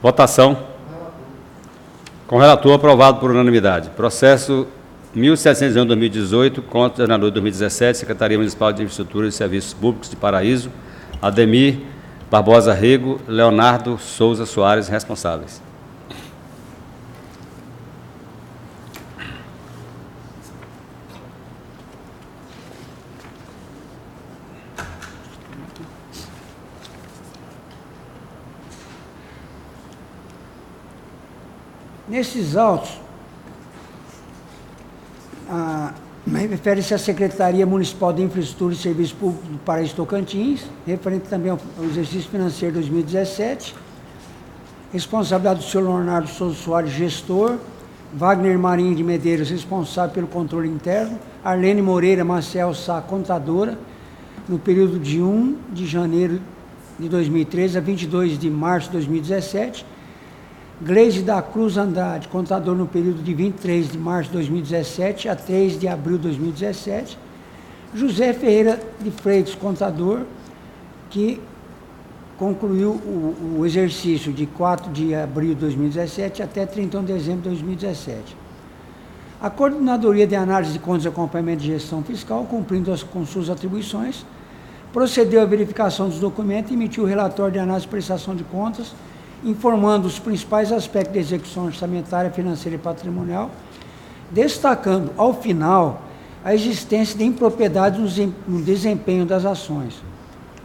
Votação. Com relator, aprovado por unanimidade. Processo 1701-2018, contra de janeiro de 2017, Secretaria Municipal de Infraestrutura e Serviços Públicos de Paraíso, Ademir Barbosa Rego, Leonardo Souza Soares, responsáveis. Nesses autos, refere-se à Secretaria Municipal de Infraestrutura e Serviços Públicos do Paraíso Tocantins, referente também ao exercício financeiro 2017, responsabilidade do senhor Leonardo Souza Soares, gestor, Wagner Marinho de Medeiros, responsável pelo controle interno, Arlene Moreira Maciel Sá, contadora, no período de 1 de janeiro de 2013 a 22 de março de 2017, Gleise da Cruz Andrade, contador, no período de 23 de março de 2017 a 3 de abril de 2017. José Ferreira de Freitas, contador, que concluiu o exercício de 4 de abril de 2017 até 31 de dezembro de 2017. A Coordenadoria de Análise de Contas e Acompanhamento de Gestão Fiscal, cumprindo com suas atribuições, procedeu à verificação dos documentos e emitiu o relatório de análise e prestação de contas, informando os principais aspectos da execução orçamentária, financeira e patrimonial, destacando, ao final, a existência de impropriedade no desempenho das ações.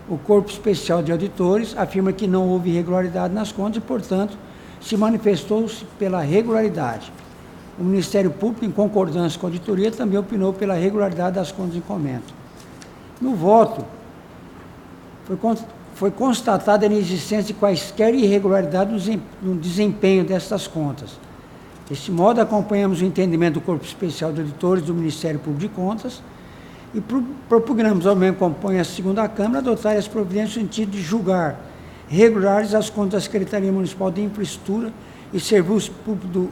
O Corpo Especial de Auditores afirma que não houve irregularidade nas contas e, portanto, se manifestou-se pela regularidade. O Ministério Público, em concordância com a auditoria, também opinou pela regularidade das contas em comento. No voto, foi constatada a inexistência de quaisquer irregularidades no desempenho destas contas. Deste modo, acompanhamos o entendimento do Corpo Especial de Auditores do Ministério Público de Contas e propugnamos ao mesmo que compõe a segunda Câmara adotar as providências no sentido de julgar regulares as contas da Secretaria Municipal de Infraestrutura e Serviços Públicos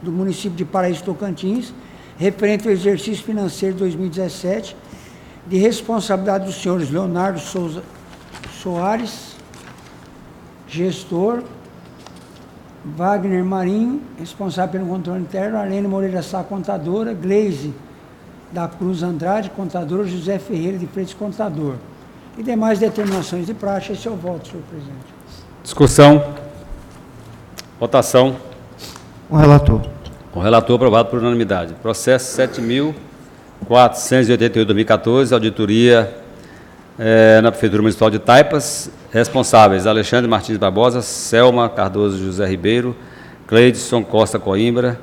do município de Paraíso Tocantins, referente ao exercício financeiro de 2017, de responsabilidade dos senhores Leonardo Souza Soares, gestor, Wagner Marinho, responsável pelo controle interno, Arlene Moreira Sá, contadora, Gleise da Cruz Andrade, contador, José Ferreira de Freitas, contador. E demais determinações de praxe. Esse é o voto, senhor presidente. Discussão. Votação. Com o relator. Com o relator, aprovado por unanimidade. Processo 7.488/2014, auditoria na Prefeitura Municipal de Taipas, responsáveis Alexandre Martins Barbosa, Selma Cardoso José Ribeiro, Cleidson Costa Coimbra,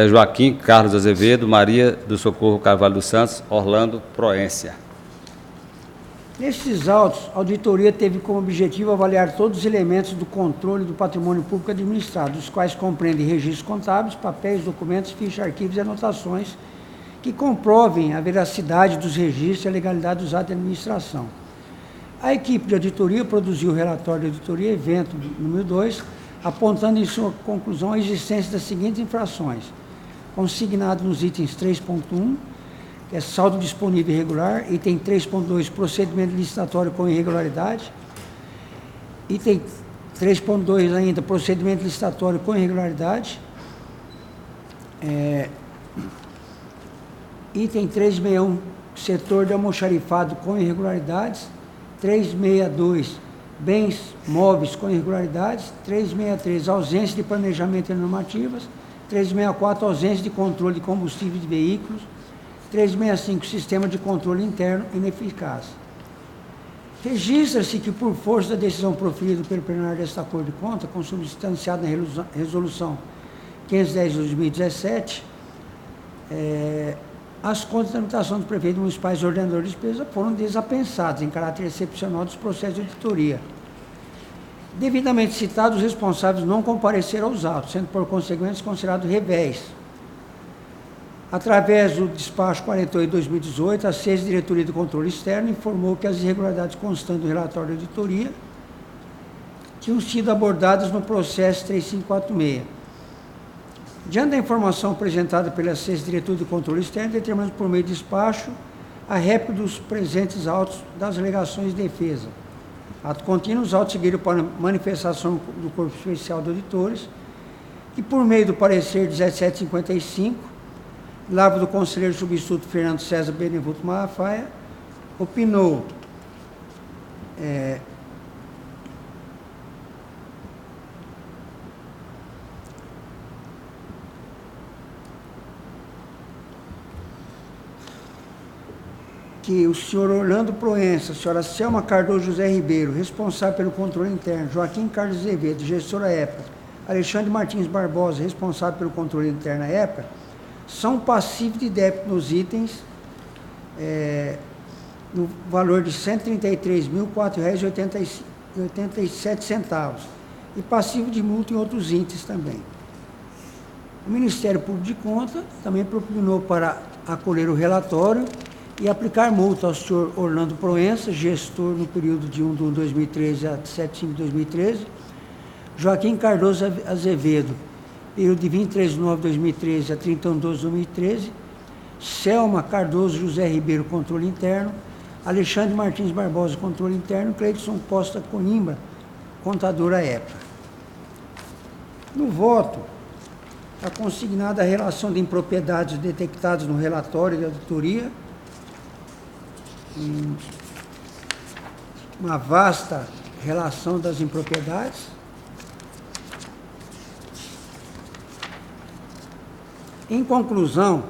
Joaquim Carlos Azevedo, Maria do Socorro Carvalho dos Santos, Orlando Proência. Nestes autos, a auditoria teve como objetivo avaliar todos os elementos do controle do patrimônio público administrado, os quais compreendem registros contábeis, papéis, documentos, fichas, arquivos e anotações que comprovem a veracidade dos registros e a legalidade dos atos de administração. A equipe de auditoria produziu o relatório de auditoria evento número 2, apontando em sua conclusão a existência das seguintes infrações, consignado nos itens 3.1, que é saldo disponível irregular, item 3.2, procedimento licitatório com irregularidade, item 3.2 ainda, procedimento licitatório com irregularidade, item 361, setor de almoxarifado com irregularidades, 362, bens móveis com irregularidades, 363, ausência de planejamento e normativas, 364, ausência de controle de combustível de veículos, 365, sistema de controle interno ineficaz. Registra-se que, por força da decisão proferida pelo plenário desta Corte de Contas, consubstanciada na resolução 510 de 2017, as contas de tramitação dos prefeitos municipais e ordenadores de despesa foram desapensadas em caráter excepcional dos processos de auditoria. Devidamente citados, os responsáveis não compareceram aos autos, sendo por consequência considerados revés. Através do despacho 48 de 2018, a SES Diretoria do Controle Externo informou que as irregularidades constantes do relatório de auditoria tinham sido abordadas no processo 3546. Diante da informação apresentada pela SES Diretoria do Controle Externo, determinamos por meio de despacho a réplica dos presentes autos das alegações de defesa. Ato contínuo, os autos seguiram para manifestação do Corpo Especial de Auditores, que por meio do parecer 1755, lavo do conselheiro substituto Fernando César Benevuto Malafaia, opinou que o senhor Orlando Proença, a senhora Selma Cardoso José Ribeiro, responsável pelo controle interno, Joaquim Carlos Azevedo, gestor à época, Alexandre Martins Barbosa, responsável pelo controle interno à época, são passivos de débito nos itens no valor de R$ 133.004,87 e passivo de multa em outros itens também. O Ministério Público de Contas também propinou para acolher o relatório e aplicar multa ao senhor Orlando Proença, gestor no período de 1 de 2013 a 7 de 2013, Joaquim Cardoso Azevedo, período de 23 de 9 de 2013 a 31 de 12 de 2013, Selma Cardoso José Ribeiro, controle interno, Alexandre Martins Barbosa, controle interno, Cleidson Costa Coimbra, contador à época. No voto, está consignada a relação de impropriedades detectadas no relatório de auditoria, uma vasta relação das impropriedades. Em conclusão,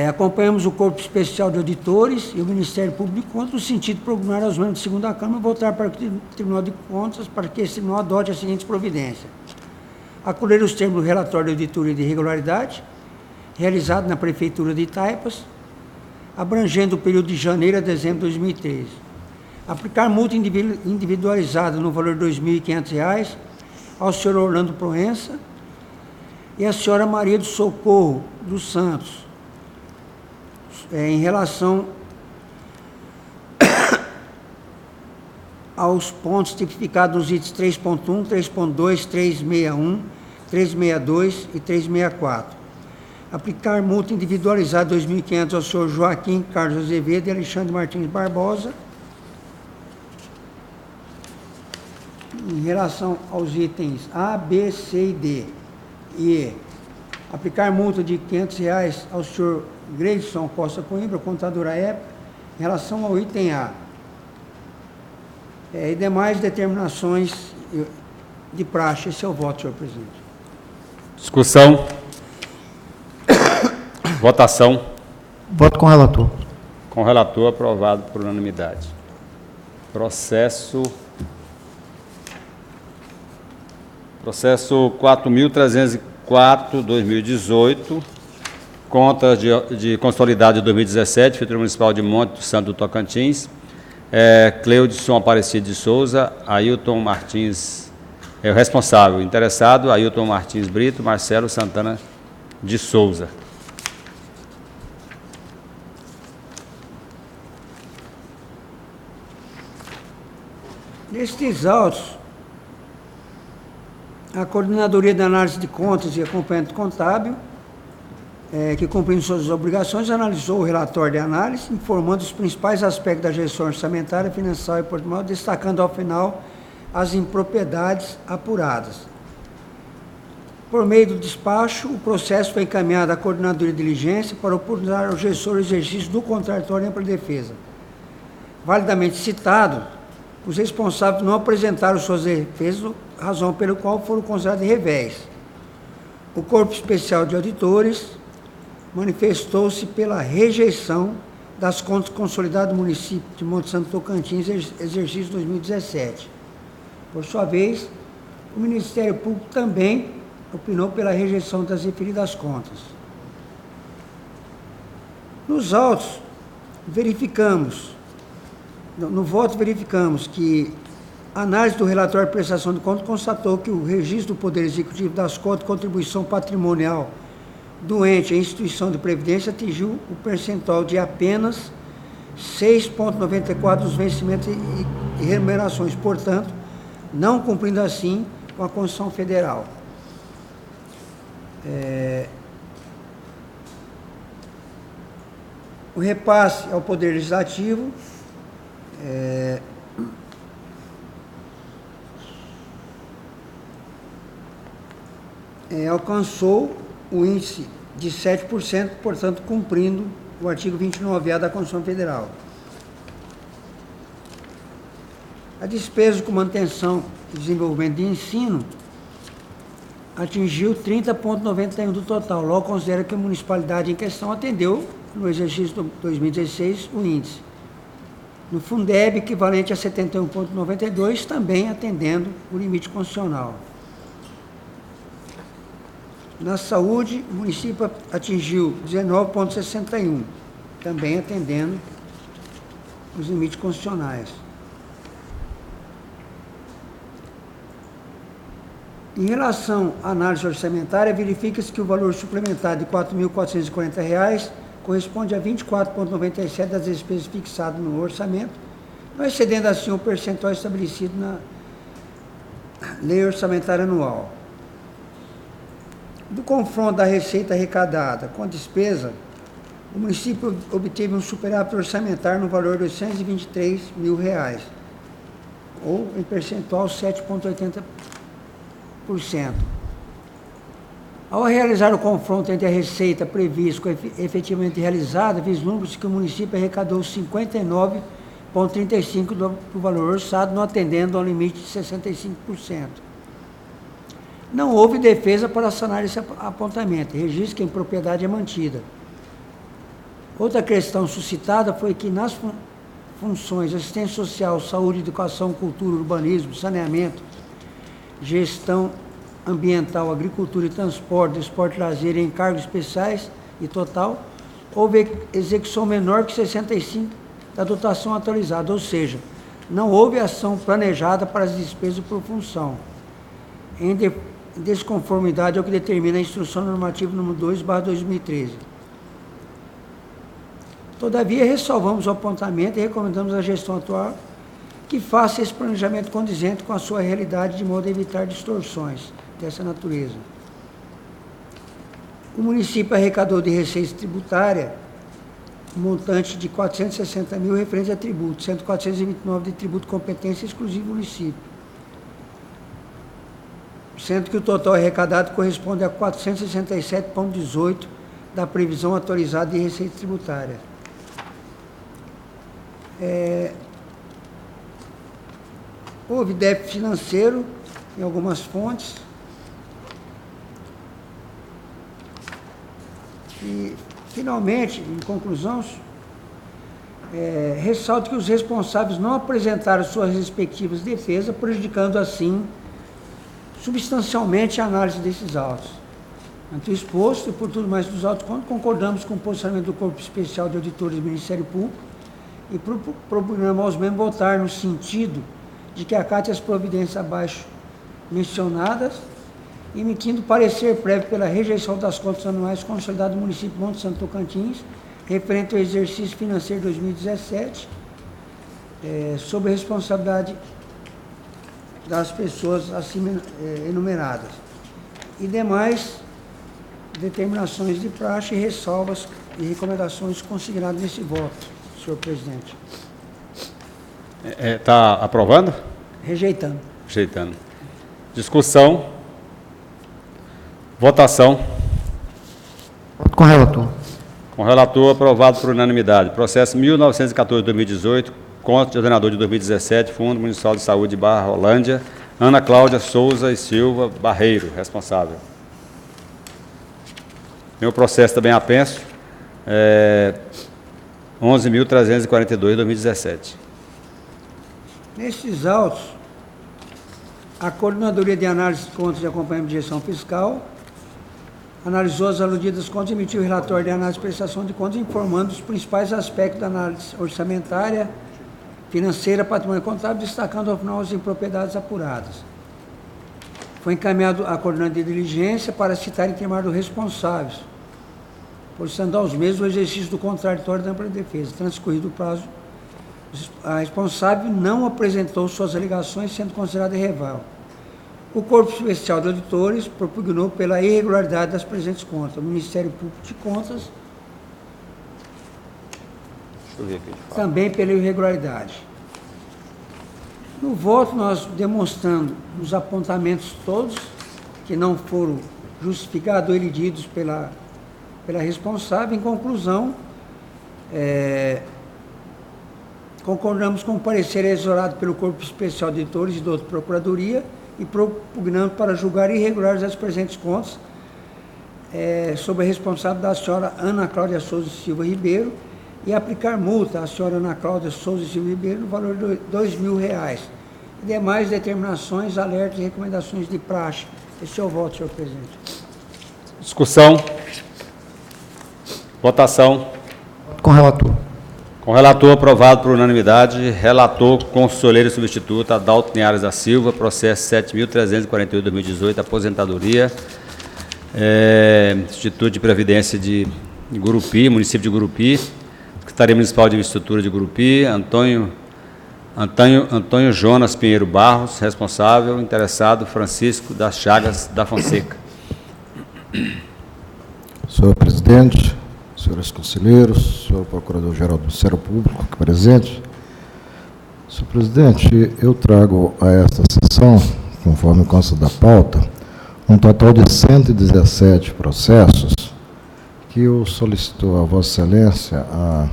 acompanhamos o Corpo Especial de Auditores e o Ministério Público de Contas no sentido de propugnar aos membros da segunda Câmara voltar para o Tribunal de Contas para que esse tribunal adote as seguintes providências: acolher os termos do relatório de auditoria de irregularidade realizado na Prefeitura de Itaipas, abrangendo o período de janeiro a dezembro de 2013. Aplicar multa individualizada no valor de R$ 2.500 ao senhor Orlando Proença e à senhora Maria do Socorro dos Santos, em relação aos pontos tipificados nos itens 3.1, 3.2, 361, 362 e 364. Aplicar multa individualizada de R$ 2.500 ao senhor Joaquim Carlos Azevedo e Alexandre Martins Barbosa, em relação aos itens A, B, C e D. E aplicar multa de R$ 500 ao senhor Gleidson Costa Coimbra, contador à época, em relação ao item A. E demais determinações de praxe. Esse é o voto, senhor presidente. Discussão. Votação. Voto com o relator. Com o relator, aprovado por unanimidade. Processo 4.304/2018, contas de consolidado de 2017, Prefeitura Municipal de Monte Santo do Tocantins, Cleudson Aparecido de Souza, Ailton Martins, o responsável, interessado, Ailton Martins Brito, Marcelo Santana de Souza. Nestes autos, a Coordenadoria de Análise de Contas e Acompanhamento Contábil, que cumprindo suas obrigações, analisou o relatório de análise, informando os principais aspectos da gestão orçamentária, financeira e patrimonial, destacando ao final as impropriedades apuradas. Por meio do despacho, o processo foi encaminhado à Coordenadoria de Diligência para oportunizar ao gestor o exercício do contraditório para a defesa. Validamente citado, os responsáveis não apresentaram suas defesas, razão pela qual foram considerados revés. O Corpo Especial de Auditores manifestou-se pela rejeição das contas consolidadas do município de Monte Santo Tocantins, exercício 2017. Por sua vez, o Ministério Público também opinou pela rejeição das referidas contas. Nos autos, no voto verificamos que a análise do relatório de prestação de contas constatou que o registro do Poder Executivo das contas de contribuição patrimonial do ente à instituição de previdência atingiu o percentual de apenas 6,94% dos vencimentos e remunerações, portanto, não cumprindo assim com a Constituição Federal. O repasse ao Poder Legislativo alcançou o índice de 7%, portanto, cumprindo o artigo 29A da Constituição Federal. A despesa com manutenção e desenvolvimento de ensino atingiu 30,91% do total. Logo, considera que a municipalidade em questão atendeu, no exercício de 2016, o índice. No Fundeb, equivalente a 71,92%, também atendendo o limite constitucional. Na saúde, o município atingiu 19,61%, também atendendo os limites constitucionais. Em relação à análise orçamentária, verifica-se que o valor suplementar de R$ 4.440 corresponde a 24,97% das despesas fixadas no orçamento, não excedendo assim o percentual estabelecido na Lei Orçamentária Anual. Do confronto da receita arrecadada com a despesa, o município obteve um superávit orçamentário no valor de R$ 823 mil, ou em percentual 7,80%. Ao realizar o confronto entre a receita prevista com a efetivamente realizada, vislumbra-se que o município arrecadou 59,35% do valor orçado, não atendendo ao limite de 65%. Não houve defesa para sanar esse apontamento, registro que a impropriedade é mantida. Outra questão suscitada foi que nas funções assistência social, saúde, educação, cultura, urbanismo, saneamento, gestão ambiental, agricultura e transporte, esporte e lazer e encargos especiais e total, houve execução menor que 65% da dotação atualizada, ou seja, não houve ação planejada para as despesas por função, em desconformidade ao que determina a Instrução Normativa número 2/2013. Todavia, ressalvamos o apontamento e recomendamos à gestão atual que faça esse planejamento condizente com a sua realidade, de modo a evitar distorções dessa natureza. O município arrecadou de receita tributária um montante de R$ 460 mil referente a tributo, sendo 429 de tributo competência exclusiva do município, sendo que o total arrecadado corresponde a 467,18% da previsão atualizada de receita tributária. Houve déficit financeiro em algumas fontes e, finalmente, em conclusão, ressalto que os responsáveis não apresentaram suas respectivas defesas, prejudicando assim substancialmente a análise desses autos. Ante o exposto e por tudo mais dos autos, concordamos com o posicionamento do Corpo Especial de Auditores do Ministério Público e proponemos aos membros votar no sentido de que acate as providências abaixo mencionadas, emitindo parecer prévio pela rejeição das contas anuais consolidadas do município de Monte Santo Tocantins, referente ao exercício financeiro 2017, sob a responsabilidade das pessoas assim enumeradas, e demais determinações de praxe, ressalvas e recomendações consignadas nesse voto, senhor presidente. Está aprovando? Rejeitando. Rejeitando. Discussão. Votação. Voto com o relator. Com o relator, aprovado por unanimidade. Processo 1914-2018, conta de ordenador de 2017, Fundo Municipal de Saúde de Barra Rolândia, Ana Cláudia Souza e Silva Barreiro, responsável. Meu processo também apenso, 11.342/2017. Nestes autos, a Coordenadoria de Análise de Contas e Acompanhamento de Gestão Fiscal analisou as aludidas contas e emitiu o relatório de análise e prestação de contas, informando os principais aspectos da análise orçamentária, financeira, patrimônio contábil, destacando ao final as impropriedades apuradas. Foi encaminhado à Coordenadoria de Diligência para citar em termos dos responsáveis, posicionando aos mesmos o exercício do contraditório da ampla defesa. Transcorrido o prazo, a responsável não apresentou suas alegações, sendo considerada irrevável. O Corpo Especial de Auditores propugnou pela irregularidade das presentes contas. O Ministério Público de Contas também pela irregularidade. No voto, nós demonstrando os apontamentos todos que não foram justificados ou elididos pela responsável. Em conclusão, concordamos com o parecer exorado pelo Corpo Especial de Auditores e da Procuradoria e propugnamos para julgar irregulares as presentes contas sob a responsável da senhora Ana Cláudia Souza Silva Ribeiro e aplicar multa à senhora Ana Cláudia Souza Silva Ribeiro no valor de R$2.000. E demais determinações, alertas e recomendações de praxe. Esse é o voto, senhor presidente. Discussão. Votação. Com o relator. Com o relator aprovado por unanimidade, relator conselheiro substituto Adalto Linhares da Silva, processo 7.348/2018, aposentadoria, Instituto de Previdência de Gurupi, município de Gurupi, Secretaria Municipal de Infraestrutura de Gurupi, Antônio Jonas Pinheiro Barros, responsável, interessado, Francisco das Chagas da Fonseca. Senhor presidente, senhores conselheiros, senhor procurador-geral do Ministério Público aqui presente. Senhor presidente, eu trago a esta sessão, conforme consta da pauta, um total de 117 processos que eu solicito a Vossa Excelência a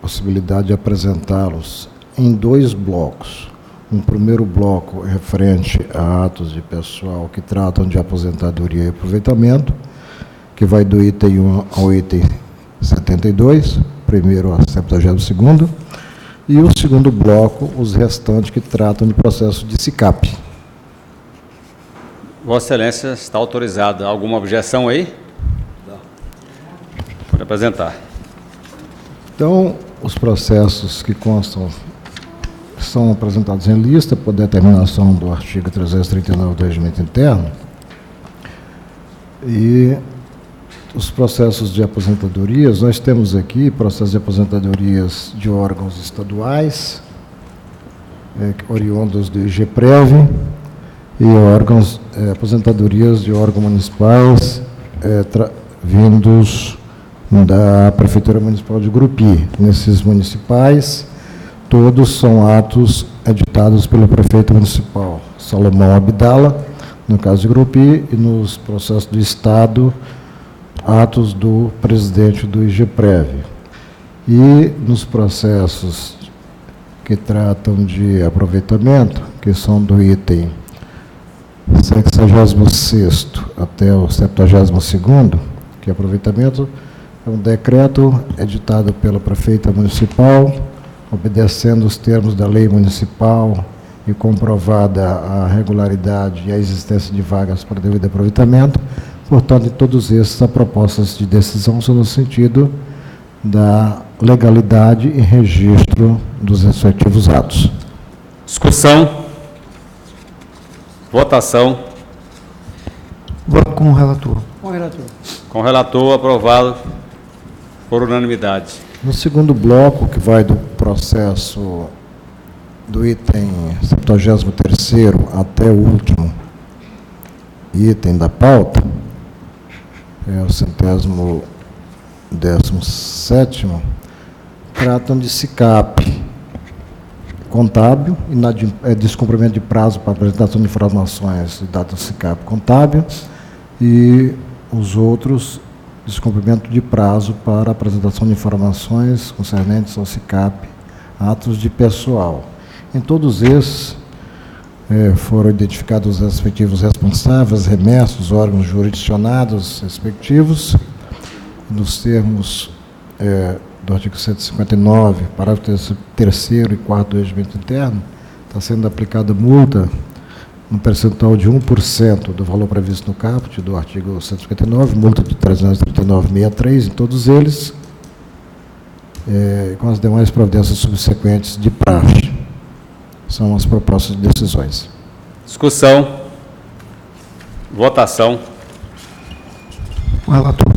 possibilidade de apresentá-los em 2 blocos. Um primeiro bloco referente a atos de pessoal que tratam de aposentadoria e aproveitamento, que vai do item 1 ao item 72, primeiro a 72º, e o segundo bloco, os restantes que tratam de processo de SICAP. Vossa Excelência está autorizada. Alguma objeção aí? Não. Pode apresentar. Então, os processos que constam são apresentados em lista por determinação do artigo 339 do Regimento Interno, e os processos de aposentadorias, nós temos aqui processos de aposentadorias de órgãos estaduais, oriundos do IGPREV, e órgãos, aposentadorias de órgãos municipais vindos da Prefeitura Municipal de Gurupi. Nesses municipais, todos são atos editados pelo prefeito municipal Salomão Abdala, no caso de Gurupi, e nos processos do Estado, atos do presidente do IGPREV. E nos processos que tratam de aproveitamento, que são do item 66º até o 72º, que é aproveitamento, é um decreto editado pela prefeita municipal, obedecendo os termos da lei municipal e comprovada a regularidade e a existência de vagas para devido aproveitamento. Portanto, em todos esses, as propostas de decisão são no sentido da legalidade e registro dos respectivos atos. Discussão. Votação. Voto com o relator. Com o relator. Com o relator aprovado por unanimidade. No segundo bloco, que vai do processo do item 73º até o último item da pauta, é o 117º, tratam de SICAP contábil, descumprimento de prazo para apresentação de informações de dados SICAP contábil, e os outros, descumprimento de prazo para apresentação de informações concernentes ao SICAP, atos de pessoal. Em todos esses, foram identificados os respectivos responsáveis, remessos, órgãos jurisdicionados respectivos, nos termos do artigo 159, parágrafo 3º e 4º do Regimento Interno, está sendo aplicada multa no percentual de 1% do valor previsto no caput do artigo 159, multa de 339,63 em todos eles, com as demais providências subsequentes de praxe. São as propostas de decisões. Discussão. Votação. O relator.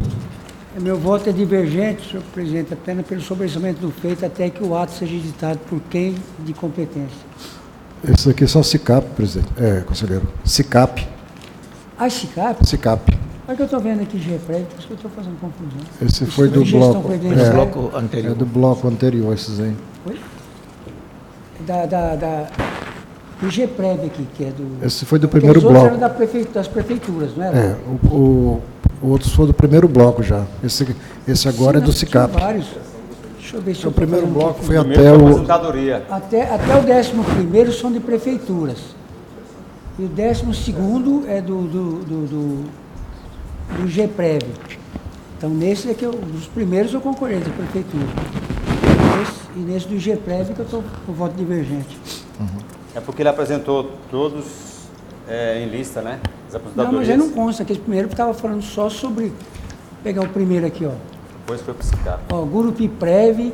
Meu voto é divergente, senhor presidente, apenas pelo sobressalento do feito, até que o ato seja editado por quem de competência. Esses aqui são SICAP, presidente. Conselheiro. SICAP. Ah, SICAP? SICAP. Olha que eu estou vendo aqui GPREV, por isso que eu estou fazendo confusão. Esse foi do Gestão bloco. previdenciária. É do bloco anterior, esses aí. Oi? do GEPREV aqui, que é do... Esse foi do primeiro Aqueles outros bloco. eram das prefeituras, não era? É, o outro foi do primeiro bloco já. Esse agora Sim, é do nós SICAP. tínhamos vários. Deixa eu ver se O eu tô primeiro fazendo bloco aqui. foi Primeiro até foi a o... aposentadoria. Até o 11º são de prefeituras. E o 12º é do GEPREV. Então, nesse é que os primeiros eu concordei da prefeitura. E nesse do GEPREV que eu estou com voto divergente. É porque ele apresentou todos em lista, né? As Não, aposentadorias. mas aí não consta, aquele primeiro estava falando só sobre... Vou pegar o primeiro aqui, ó. Depois foi para o SICAP. Ó, Gurupiprev,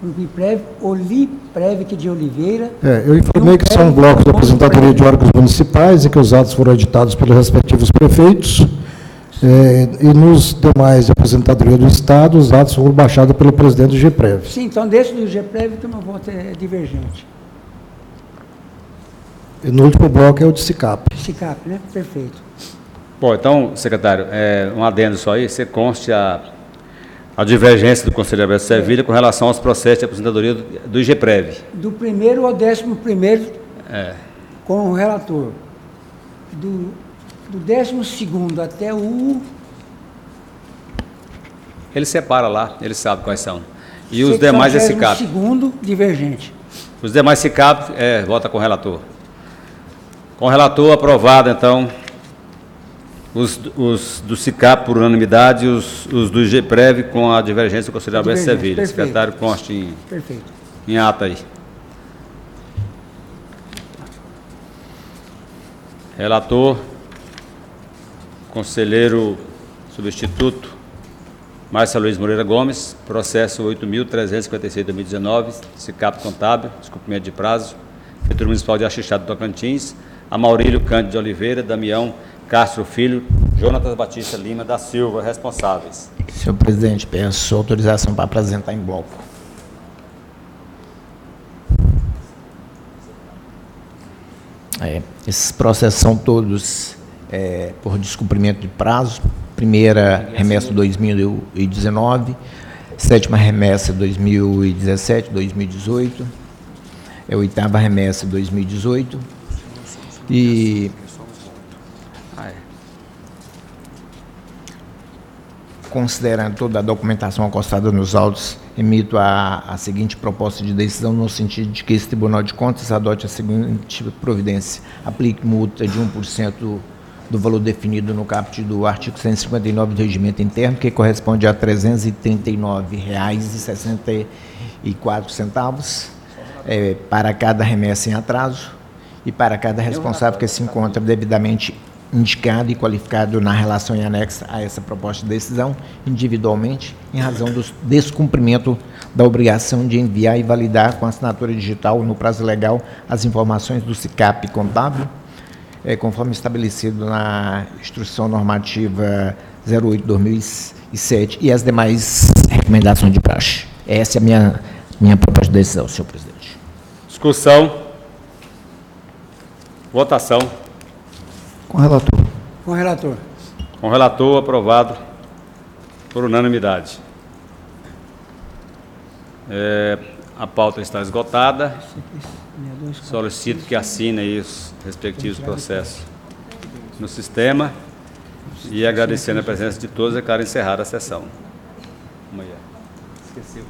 Gurupiprev, Oliprev, que é de Oliveira. Eu informei que são blocos de aposentadoria de órgãos municipais e que os atos foram editados pelos respectivos prefeitos. E nos demais de aposentadoria do Estado, os atos foram baixados pelo presidente do GEPREV. Sim, então desse do GEPREV que o meu voto é divergente. E no último bloco é o de SICAP. SICAP, né? Perfeito. Bom, então, secretário, um adendo só aí, você conste a divergência do Conselho Aberto de Sevilha com relação aos processos de aposentadoria do GEPREV. Do primeiro ao 11º com o relator. Do 12º até o... Ele separa lá, ele sabe quais são. E os demais é SICAP. 12º divergente. Os demais SICAP, vota com o relator. Com o relator, aprovado, então, os do SICAP por unanimidade e os do GEPREV com a divergência do Conselho Aberto de Sevilha. Perfeito. Secretário, conste Perfeito. em ata aí. Relator, conselheiro substituto, Márcia Luiz Moreira Gomes, processo 8.356/2019, SICAP contábil, descumprimento de prazo, Prefeitura Municipal de Axixá do Tocantins, Amaurílio Cândido de Oliveira, Damião Castro Filho, Jonatas Batista Lima da Silva, responsáveis. Senhor presidente, peço autorização para apresentar em bloco. Esses processos são todos por descumprimento de prazo. Primeira remessa 2019, sétima remessa 2017, 2018, oitava remessa 2018 e considerando toda a documentação acostada nos autos, emito a seguinte proposta de decisão no sentido de que esse Tribunal de Contas adote a seguinte providência: aplique multa de 1% do valor definido no caput do artigo 159 do Regimento Interno, que corresponde a R$ 339,64 para cada remessa em atraso e para cada responsável que se encontra devidamente indicado e qualificado na relação em anexo a essa proposta de decisão, individualmente, em razão do descumprimento da obrigação de enviar e validar com assinatura digital no prazo legal as informações do SICAP contábil, conforme estabelecido na Instrução Normativa 08/2007 e as demais recomendações de praxe. Essa é a minha proposta de decisão, senhor presidente. Discussão. Votação. Com o relator. Com o relator. Com o relator, aprovado por unanimidade. A pauta está esgotada. Solicito que assine aí os respectivos processos no sistema e agradecendo a presença de todos, declaro encerrada a sessão. Amanhã. Esqueci.